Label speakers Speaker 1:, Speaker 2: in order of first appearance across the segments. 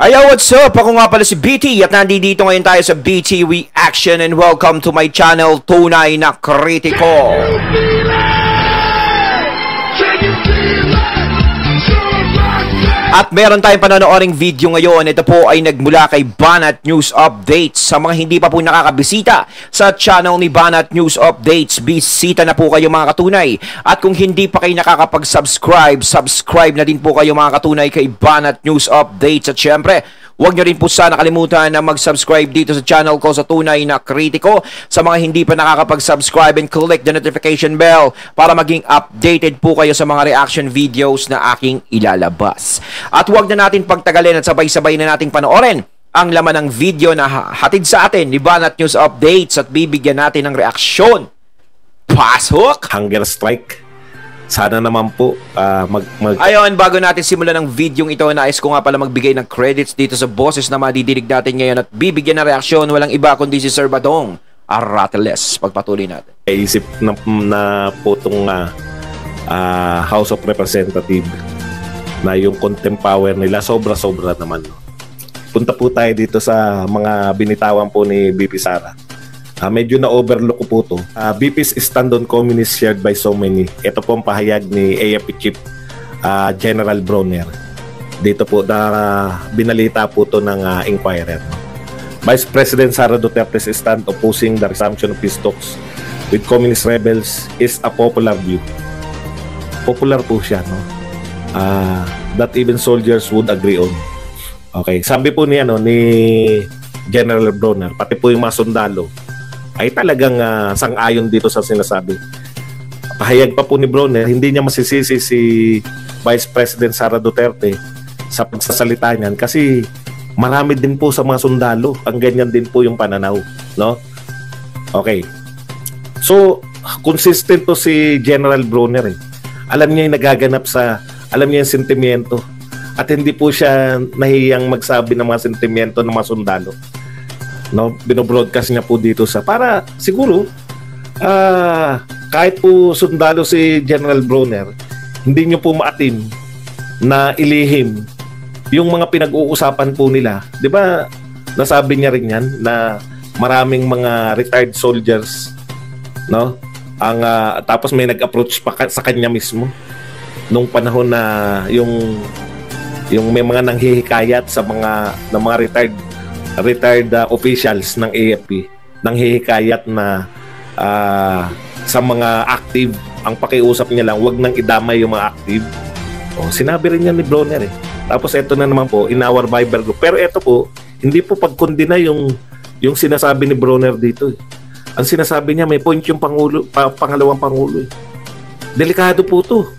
Speaker 1: Ayo, what's up? Ako nga pala si BT at nandito ngayon tayo sa BT Reaction and welcome to my channel, Tunay na Kritiko. At meron tayong panonooring video ngayon. Ito po ay nagmula kay Banat News Updates. Sa mga hindi pa po nakakabisita sa channel ni Banat News Updates, bisita na po kayo mga katunay. At kung hindi pa kayo nakakapag-subscribe, subscribe na din po kayo mga katunay kay Banat News Updates. At syempre, huwag nyo rin po sana kalimutan na mag-subscribe dito sa channel ko sa Tunay na Kritiko. Sa mga hindi pa nakakapag-subscribe and click the notification bell para maging updated po kayo sa mga reaction videos na aking ilalabas. At huwag na natin pagtagalin at sabay-sabay na nating panoorin ang laman ng video na hatid sa atin ni Banat News Updates at bibigyan natin ng reaksyon. Pasok!
Speaker 2: Hunger strike. Sana naman po
Speaker 1: Ayon, bago natin simulan ng video ito, nais ko nga pala magbigay ng credits dito sa boses na madidinig natin ngayon at bibigyan ng reaksyon. Walang iba kundi si Sir Badong Arateles. Pagpatuloy natin.
Speaker 2: Isip na po itong House of Representatives na yung contempt power nila sobra-sobra naman. Punta po tayo dito sa mga binitawan po ni BP Sara. Medyo na-overlook ko po ito. BP's stand on communist shared by so many. Ito po ang pahayag ni AFP Chief General Bronner. Dito po na binalita po ito ng Inquirer. Vice President Sara Duterte's stand opposing the resumption of peace talks with communist rebels is a popular view. Popular po siya, no? That even soldiers would agree on. Okay, sabi po ni General Bronner, pati po yung mga sundalo ay talagang sang-ayon dito sa sinasabi. Pahayag pa po ni Bronner, hindi niya masisisi si Vice President Sara Duterte sa pagsasalita niyan kasi marami din po sa mga sundalo ang ganyan din po yung pananaw, no? Okay. So, consistent to si General Bronner eh. Alam niya yung nagaganap alam niya yung sentimiento at hindi po siya nahiyang magsabi ng mga sentimiento ng mga sundalo. No, binobroadcast niya po dito para siguro kahit po sundalo si General Bronner, hindi niyo po maatim na ilihim yung mga pinag-uusapan po nila. 'Di ba? Nasabi niya rin 'yan na maraming mga retired soldiers, no? Tapos may nag-approach pa sa kanya mismo nung panahon na yung may mga nanghihikayat sa mga retired officials ng AFP nanghihikayat na sa mga active, ang pakiusap niya lang wag nang idamay yung mga active. Sinabi rin niya ni Bronner eh. Tapos eto na naman po in our Viber group. Pero eto po, hindi po pagkondina yung sinasabi ni Bronner dito eh. Ang sinasabi niya may point yung pangalawang pangulo eh. Delikado po to.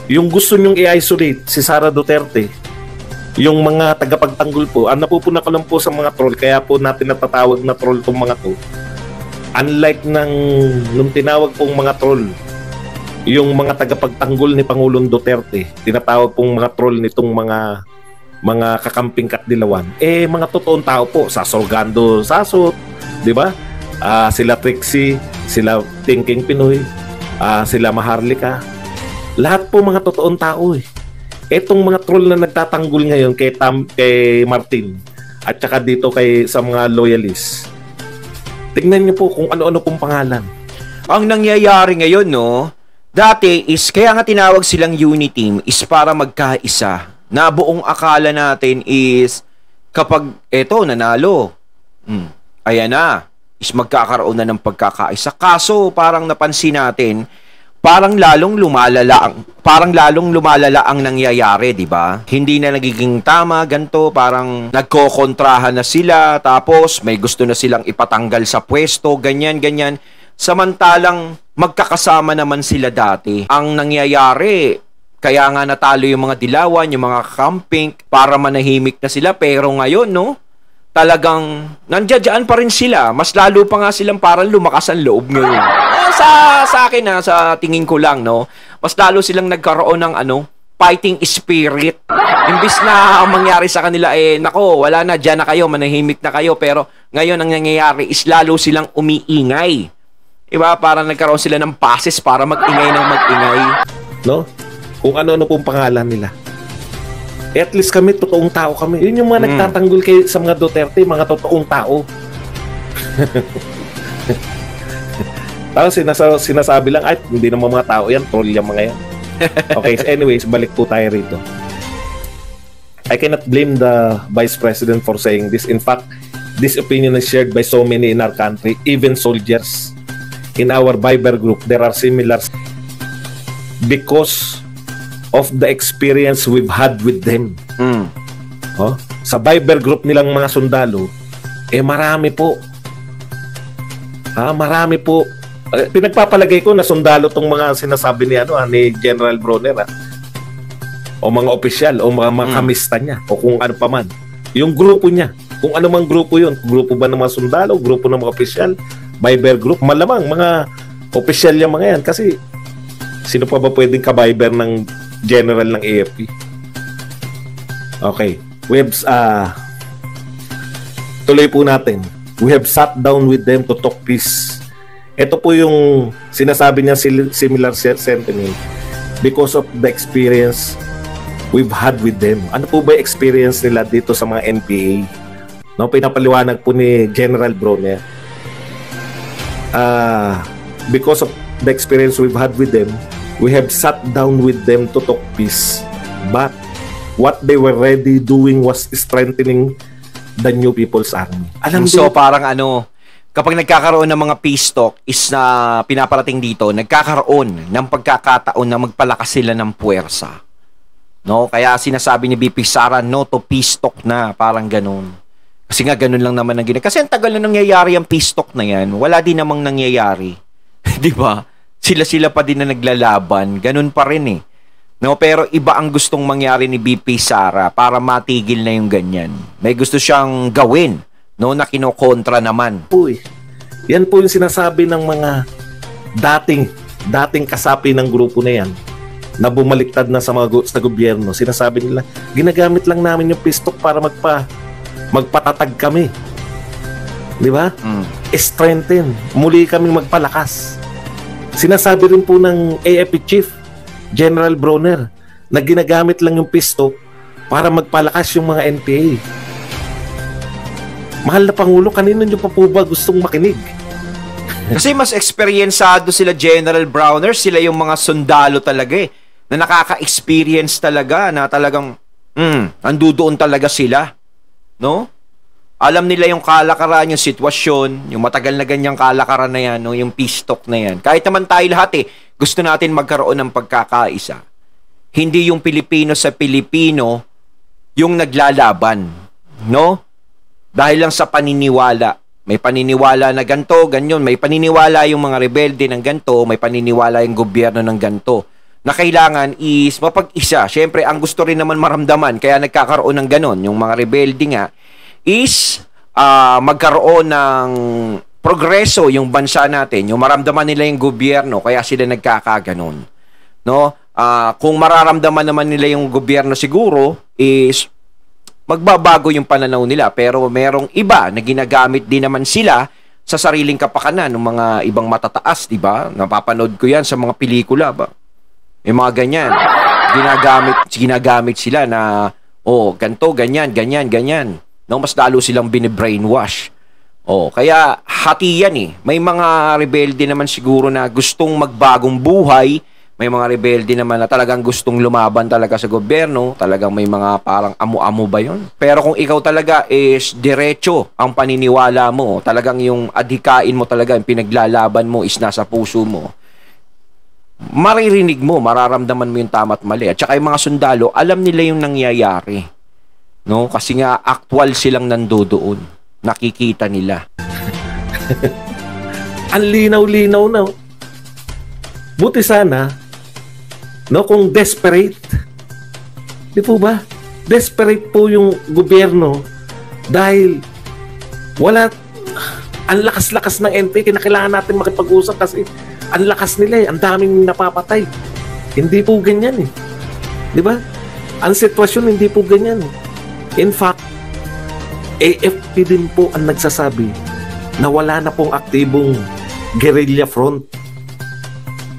Speaker 2: Yung gusto nyong i-isolate si Sara Duterte, yung mga tagapagtanggol po, ang napupuna ko lang po sa mga troll, kaya po natin natatawag na troll itong mga to. Unlike nung tinawag pong mga troll, yung mga tagapagtanggol ni Pangulong Duterte, tinatawag pong mga troll nitong mga kakamping Katdilawan, mga totoong tao po, sa Sorgando Sasot, di ba? Sila Trixie, sila Thinking Pinoy, sila Maharlika, lahat po mga totoong tao eh. Etong mga troll na nagtatanggol ngayon kay Martin at saka dito sa mga loyalists, tingnan niyo po kung ano-ano pong pangalan.
Speaker 1: Ang nangyayari ngayon, no, dati is kaya nga tinawag silang unity team is para magkaisa. Na buong akala natin is kapag eto nanalo, ayan na, is magkakaroon na ng pagkakaisa. Kaso parang napansin natin, parang lalong lumalala ang nangyayari, di ba? Hindi na nagiging tama, ganto, parang nagkokontrahan na sila, tapos may gusto na silang ipatanggal sa pwesto, ganyan. Samantalang magkakasama naman sila dati. Ang nangyayari, kaya nga natalo yung mga dilawan, yung mga camping, para manahimik na sila, pero ngayon, no? Talagang nandiyan pa rin sila. Mas lalo pa nga silang parang lumakas ang loob ngayon. Sa akin sa tingin ko lang, no, mas lalo silang nagkaroon ng fighting spirit. Imbis na mangyari sa kanila nako, wala na, diyan na kayo, manahimik na kayo, pero ngayon ang nangyayari is lalo silang umiingay. Diba? Parang nagkaroon sila ng passes para mag-ingay ng mag-ingay.
Speaker 2: No? Kung ano-ano pong pangalan nila. At least kami, totoong tao kami. Yun yung mga nagtatanggol sa mga Duterte, mga totoong tao. Tapos sinasabi lang, ay, hindi naman mga tao yan, troll yung mga yan. Okay, so anyways, balik po tayo rito. I cannot blame the Vice President for saying this. In fact, this opinion is shared by so many in our country, even soldiers. In our Viber group, there are similar because of the experience we've had with them. Oh, sa Viber group nilang mga sundalo, marami po. Marami po. Pinagpapalagay ko na sundalo tong mga sinasabi ni General Bronner, o mga opisyal, o mga kamista niya, o kung ano pa man. Yung grupo niya, kung ano mang grupo yun, grupo ba ng mga sundalo, grupo ng mga opisyal, Viber group, malamang mga opisyal yung mga yan. Kasi sino pa ba pwedeng ka-Viber ng general ng AFP? Okay. We have, tuloy po natin. We have sat down with them to talk peace. Ito po yung sinasabi niya similar sentiment because of the experience we've had with them. Ano po ba experience nila dito sa mga NPA? No, pinapaliwanag po ni General Bronner. Because of the experience we've had with them, we have sat down with them to talk peace. But what they were already doing was strengthening the New People's Army.
Speaker 1: So parang kapag nagkakaroon ng mga peace talk is na pinaparating dito, nagkakaroon ng pagkakataon na magpalakas sila ng puwersa. No? Kaya sinasabi ni BP Sara, no to peace talk na, parang ganun. Kasi nga ganun lang naman ang ginagawa. Kasi ang tagal na nangyayari ang peace talk na yan, wala din namang nangyayari. 'Di ba? Sila pa din na naglalaban, ganun pa rin No, pero iba ang gustong mangyari ni BP Sara para matigil na yung ganyan. May gusto siyang gawin, no, na kinokontra naman.
Speaker 2: Yan po yung sinasabi ng mga dating kasapi ng grupo na yan na bumaliktad na sa gobyerno. Sinasabi nila, ginagamit lang namin yung pistok para magpatatag kami. Di ba? Strengthen. Muli kaming magpalakas. Sinasabi rin po ng AFP Chief General Bronner na ginagamit lang yung pistok para magpalakas yung mga NPA. Mahal na Pangulo, kanino nyo pa po ba gustong makinig?
Speaker 1: Kasi mas eksperyensado sila General Bronner, sila yung mga sundalo talaga na nakaka-experience talaga, na talagang andudoon talaga sila. No? Alam nila yung kalakaran, yung sitwasyon, yung matagal na ganyang kalakaran na yan, no? Yung peace talk na yan. Kahit naman tayo lahat gusto natin magkaroon ng pagkakaisa. Hindi yung Pilipino sa Pilipino yung naglalaban. No? Dahil lang sa paniniwala. May paniniwala na ganito, ganyan. May paniniwala yung mga rebelde ng ganito, may paniniwala yung gobyerno ng ganito. Na kailangan is mapag-isa. Siyempre, ang gusto rin naman maramdaman, kaya nagkakaroon ng ganon, yung mga rebelde nga, is magkaroon ng progreso yung bansa natin, yung maramdaman nila yung gobyerno, kaya sila nagkakaganon. No? Kung mararamdaman naman nila yung gobyerno siguro, is magbabago yung pananaw nila, pero merong iba na ginagamit din naman sila sa sariling kapakanan ng mga ibang matataas, di ba? Napapanood ko yan sa mga pelikula ba? Yung mga ganyan. Ginagamit sila na, ganto, ganyan. No, mas lalo silang bine-brainwash. Kaya hati yan May mga rebelde naman siguro na gustong magbagong buhay. May mga rebelde naman na talagang gustong lumaban talaga sa gobyerno. Talagang may mga parang amo-amo ba yun? Pero kung ikaw talaga is diretso ang paniniwala mo, talagang yung adhikain mo talaga, yung pinaglalaban mo is nasa puso mo, maririnig mo, mararamdaman mo yung tama at mali. At saka yung mga sundalo, alam nila yung nangyayari. No? Kasi nga, actual silang nandoon. Nakikita nila.
Speaker 2: Ang linaw-linaw na. Buti sana, no, kung desperate, di po ba? Desperate po yung gobyerno dahil ang lakas-lakas ng NPA, kinakailangan natin makipag-usap kasi ang lakas nila ang daming napapatay. Hindi po ganyan di ba? Ang sitwasyon hindi po ganyan In fact, AFP din po ang nagsasabi na wala na pong aktibong guerrilla front.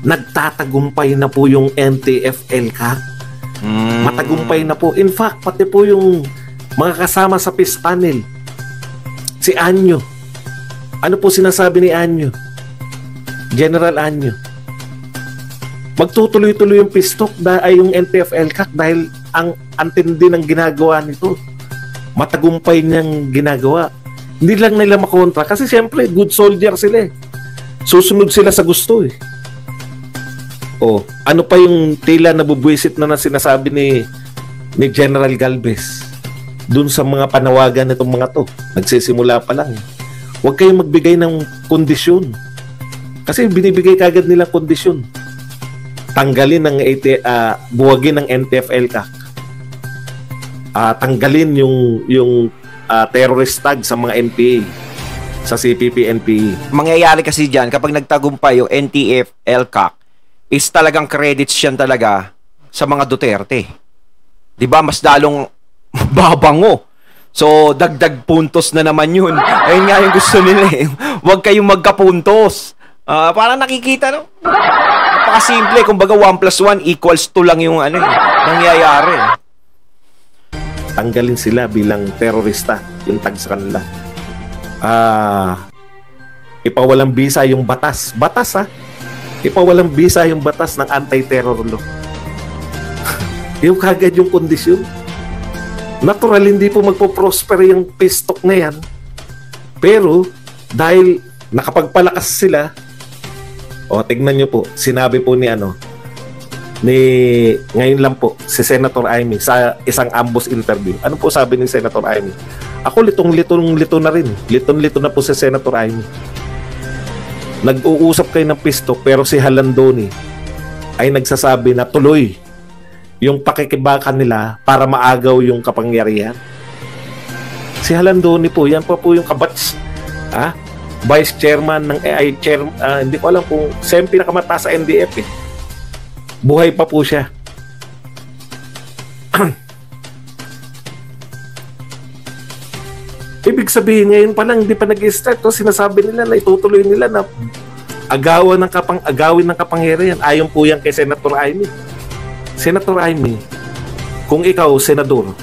Speaker 2: Nagtatagumpay na po yung NTF-ELCAC. Matagumpay na po. In fact, pati po yung mga kasama sa peace panel, si Anyo. Ano po sinasabi ni Anyo? General Anyo. Magtutuloy-tuloy yung peace talk ay yung NTF-ELCAC dahil ang antindi ng ginagawa nito. Matagumpay niyang ginagawa. Hindi lang nila makontra kasi siyempre good soldier sila eh. Susunod sila sa gusto eh. O, ano pa yung tila nabubwisit na sinasabi ni General Galvez dun sa mga panawagan nitong mga to. Nagsisimula pa lang. Huwag kayong magbigay ng kondisyon. Kasi binibigay kagad nilang kondisyon. Tanggalin ng buwagin ng NTF-ELCAC. Tanggalin yung terrorist tag sa mga NPA, sa CPP-NPA.
Speaker 1: Mangyayari kasi dyan, kapag nagtagumpay yung NTF-ELCAC, is talagang credits yan talaga sa mga Duterte. Diba? Mas dalong babango. So, dagdag puntos na naman yun. Ayun nga yung gusto nila eh. Huwag kayong magkapuntos. Parang nakikita, no? Napakasimple. Kumbaga, 1 + 1 = 2 lang yung nangyayari.
Speaker 2: Tanggalin sila bilang terorista, yung tag sa kanila. Ipawalang bisa yung batas. Batas ipawalang bisa yung batas ng anti-terror law. Yung kagad yung kondisyon. Natural, hindi po magpo-prosper yung peace talk na yan. Pero, dahil nakapagpalakas sila, tignan nyo po, sinabi po ngayon lang po, si Senator Amy sa isang ambush interview. Ano po sabi ni Senator Amy? Ako litong-lito na rin. Litong-lito na po si Senator Amy. Nag-uusap kayo ng peace talk pero si Halandoni ay nagsasabi na tuloy yung pakikibakan nila para maagaw yung kapangyarihan. Si Halandoni po, yan po yung kabats, Vice Chairman ng hindi ko alam kung siyang pinakamataas sa NDF eh. Buhay pa po siya. Ibig sabihin, ngayon pa lang, hindi pa nag-start. Sinasabi nila na itutuloy nila na agawin ng kapangyarihan. Ayon po yan kay Senator Amy. Senator Amy, kung ikaw, senador,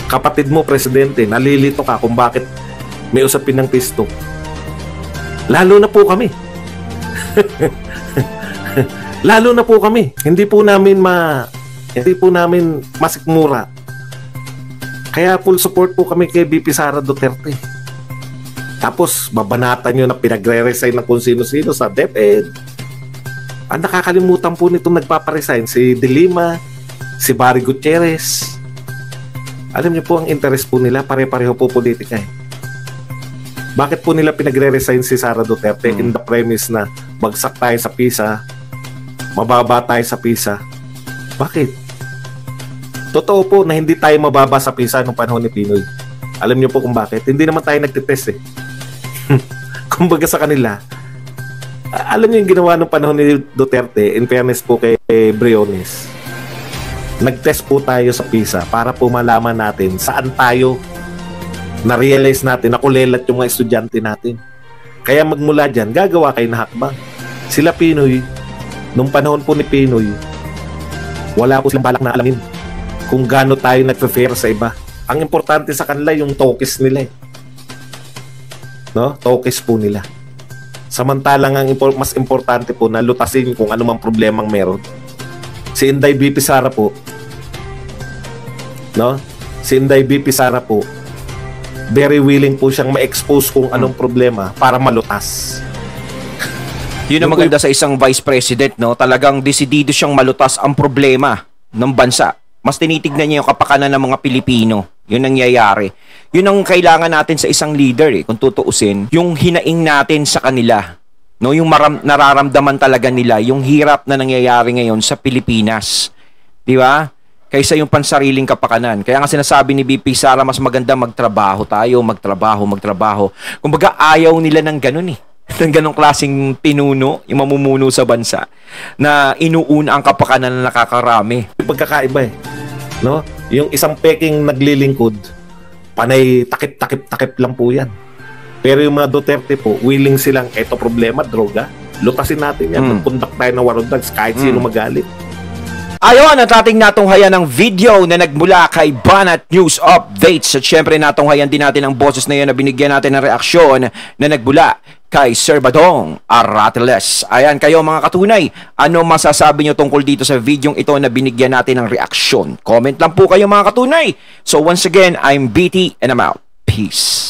Speaker 2: kapatid mo, presidente, nalilito ka kung bakit may usapin ng pisto. Lalo na po kami. Lalo na po kami. Hindi po namin masikmura. Kaya full support po kami kay VP Sara Duterte. Tapos babanatan nyo na pinagre-resign ng kung sino-sino sa DepEd. Ang nakakalimutan po nitong nagpaparesign si De Lima, si Barry Gutierrez. Alam niyo po ang interest po nila, pare-pareho po politika eh. Bakit po nila pinagre-resign si Sara Duterte in the premise na bagsak tayo sa PISA, mababa tayo sa PISA? Bakit? Totoo po na hindi tayo mababa sa PISA nung panahon ni Pinoy. Alam niyo po kung bakit? Hindi naman tayo nagtitest eh. Kumbaga sa kanila, alam niyo yung ginawa nung panahon ni Duterte, in fairness po kay Briones, nag-test po tayo sa PISA para po malaman natin saan tayo, na-realize natin, nakulelat yung mga estudyante natin. Kaya magmula dyan, gagawa kayo na hakbang. Sila Pinoy, nung panahon po ni Pinoy, wala po silang balak na alamin kung gaano tayo nag-fair sa iba. Ang importante sa kanila yung tokis nila eh. No? Tokis po nila. Samantalang ang mas importante po na lutasin kung ano mang problemang meron. Si Inday BP Sara po, no? Si Inday BP Sara po, very willing po siyang ma-expose kung anong problema para malutas.
Speaker 1: Yun ang maganda sa isang vice president, no? Talagang desidido siyang malutas ang problema ng bansa. Mas tinitignan niya yung kapakanan ng mga Pilipino. Yun ang nangyayari. Yun ang kailangan natin sa isang leader eh, kung tutuusin. Yung hinaing natin sa kanila. No, yung nararamdaman talaga nila yung hirap na nangyayari ngayon sa Pilipinas. 'Di ba? Kaysa yung pansariling kapakanan. Kaya nga sinasabi ni BP Sara, mas maganda magtrabaho tayo, magtrabaho. Kumbaga ayaw nila ng ganun eh. Ng ganong klaseng pinuno, yung mamumuno sa bansa, na inuuna ang kapakanan na nakakarami.
Speaker 2: Pagkakaiba eh. No? Yung isang peking naglilingkod, panay takip lang po yan. Pero yung mga Duterte po, willing silang, eto problema, droga, lutasin natin yan. Magpundak tayo ng war on drugs, kahit sino magalit.
Speaker 1: Ayon at ating natunghayan ng video na nagmula kay Banat News Updates. At syempre natunghayan din natin ang boses na yan na binigyan natin ng reaksyon na nagmula kay Sir Badong Aratiles. Ayan kayo mga katunay, ano masasabi nyo tungkol dito sa video ito na binigyan natin ng reaksyon? Comment lang po kayo mga katunay. So once again, I'm BT and I'm out. Peace.